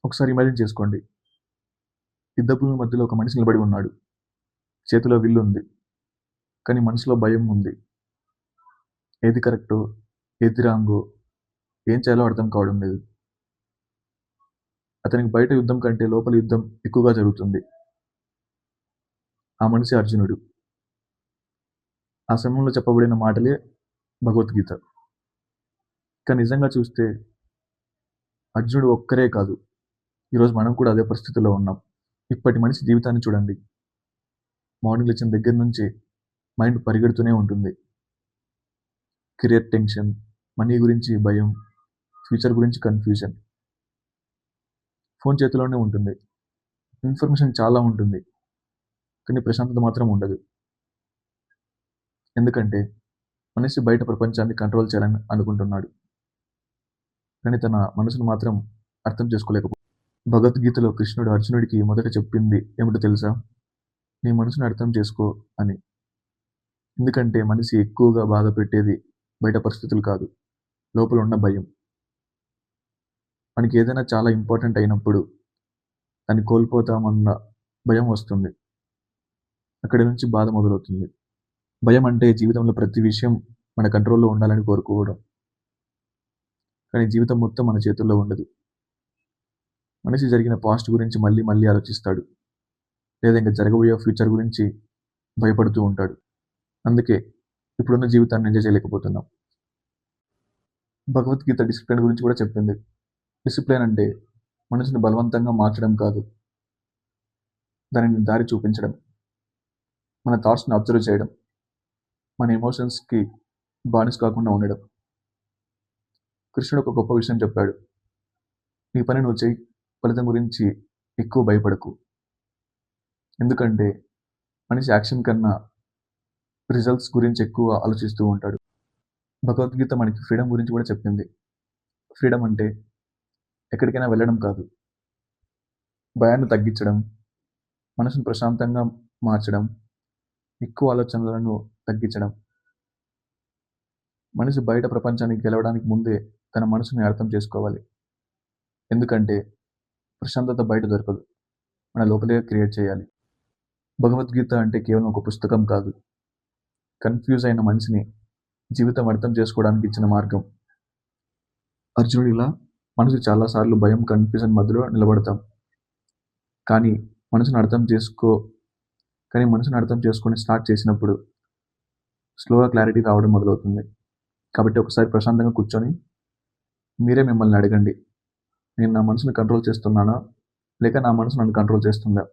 ఒకసారి ఇమాజిన్ చేసుకోండి. యుద్ధభూమి మధ్యలో ఒక మనిషి నిలబడి ఉన్నాడు. చేతిలో విల్లు ఉంది. కానీ మనసులో భయం ఉంది. ఏది కరెక్టో, ఏది రాంగో, ఏం చేయాలో అర్థం కావడం లేదు. అతనికి బయట యుద్ధం కంటే లోపల యుద్ధం ఎక్కువగా జరుగుతుంది. ఆ మనిషి అర్జునుడు. ఆ సమయంలో చెప్పబడిన మాటలే భగవద్గీత. కానీ నిజంగా చూస్తే అర్జునుడు ఒక్కరే కాదు, ఈరోజు మనం కూడా అదే పరిస్థితిలో ఉన్నాం. ఇప్పటి మనిషి జీవితాన్ని చూడండి. మార్నింగ్ లేచిన దగ్గర నుంచి మైండ్ పరిగెడుతూనే ఉంటుంది. కెరియర్ టెన్షన్, మనీ గురించి భయం, ఫ్యూచర్ గురించి కన్ఫ్యూజన్. ఫోన్ చేతిలోనే ఉంటుంది. ఇన్ఫర్మేషన్ చాలా ఉంటుంది, కానీ ప్రశాంతత మాత్రం ఉండదు. ఎందుకంటే మనిషి బయట ప్రపంచాన్ని కంట్రోల్ చేయాలని అనుకుంటున్నాడు, కానీ తన మనసును మాత్రం అర్థం చేసుకోలేకపోతున్నాడు. భగవద్గీతలో కృష్ణుడు అర్జునుడికి మొదట చెప్పింది ఏమిటో తెలుసా? నీ మనసును అర్థం చేసుకో అని. ఎందుకంటే మనిషి ఎక్కువగా బాధ పెట్టేది బయట పరిస్థితులు కాదు, లోపల ఉన్న భయం. మనకి ఏదైనా చాలా ఇంపార్టెంట్ అయినప్పుడు దాన్ని కోల్పోతామన్న భయం వస్తుంది. అక్కడి నుంచి బాధ మొదలవుతుంది. భయం అంటే జీవితంలో ప్రతి విషయం మన కంట్రోల్లో ఉండాలని కోరుకోవడం. కానీ జీవితం మొత్తం మన చేతుల్లో ఉండదు. మనిషి జరిగిన పాస్ట్ గురించి మళ్ళీ మళ్ళీ ఆలోచిస్తాడు, లేదా ఇంకా జరగబోయే ఫ్యూచర్ గురించి భయపడుతూ ఉంటాడు. అందుకే ఇప్పుడున్న జీవితాన్ని ఎంజాయ్ చేయలేకపోతున్నాం. భగవద్గీత డిసిప్లిన్ గురించి కూడా చెప్పింది. డిసిప్లిన్ అంటే మనసుని బలవంతంగా మార్చడం కాదు, దానిని దారి చూపించడం. మన థాట్స్ని అబ్జర్వ్ చేయడం, మన ఎమోషన్స్కి బానిస కాకుండా ఉండడం. కృష్ణుడు ఒక గొప్ప విషయం చెప్పాడు. నీ పని నువ్వు చేయి, ఫలితం గురించి ఎక్కువ భయపడకు. ఎందుకంటే మనిషి యాక్షన్ కన్నా రిజల్ట్స్ గురించి ఎక్కువ ఆలోచిస్తూ ఉంటాడు. భగవద్గీత మనకి ఫ్రీడమ్ గురించి కూడా చెప్పింది. ఫ్రీడమ్ అంటే ఎక్కడికైనా వెళ్ళడం కాదు, భయాన్ని తగ్గించడం, మనసును ప్రశాంతంగా మార్చడం, ఎక్కువ ఆలోచనలను తగ్గించడం. మనిషి బయట ప్రపంచానికి గెలవడానికి ముందే తన మనసుని అర్థం చేసుకోవాలి. ఎందుకంటే ప్రశాంతత బయట దొరకదు, మన లోపలే క్రియేట్ చేయాలి. భగవద్గీత అంటే కేవలం ఒక పుస్తకం కాదు, కన్ఫ్యూజ్ అయిన మనిషిని జీవితం అర్థం చేసుకోవడానికి ఇచ్చిన మార్గం. అర్జునుడిలా మనసు చాలాసార్లు భయం, కన్ఫ్యూజన్ మధ్యలో నిలబడతాం. కానీ మనసును అర్థం చేసుకొని స్టార్ట్ చేసినప్పుడు స్లోగా క్లారిటీ రావడం మొదలవుతుంది. కాబట్టి ఒకసారి ప్రశాంతంగా కూర్చొని మీరే మిమ్మల్ని అడగండి, నేను నా మనసుని కంట్రోల్ చేస్తున్నానా, లేక నా మనసు నన్ను కంట్రోల్ చేస్తుందా?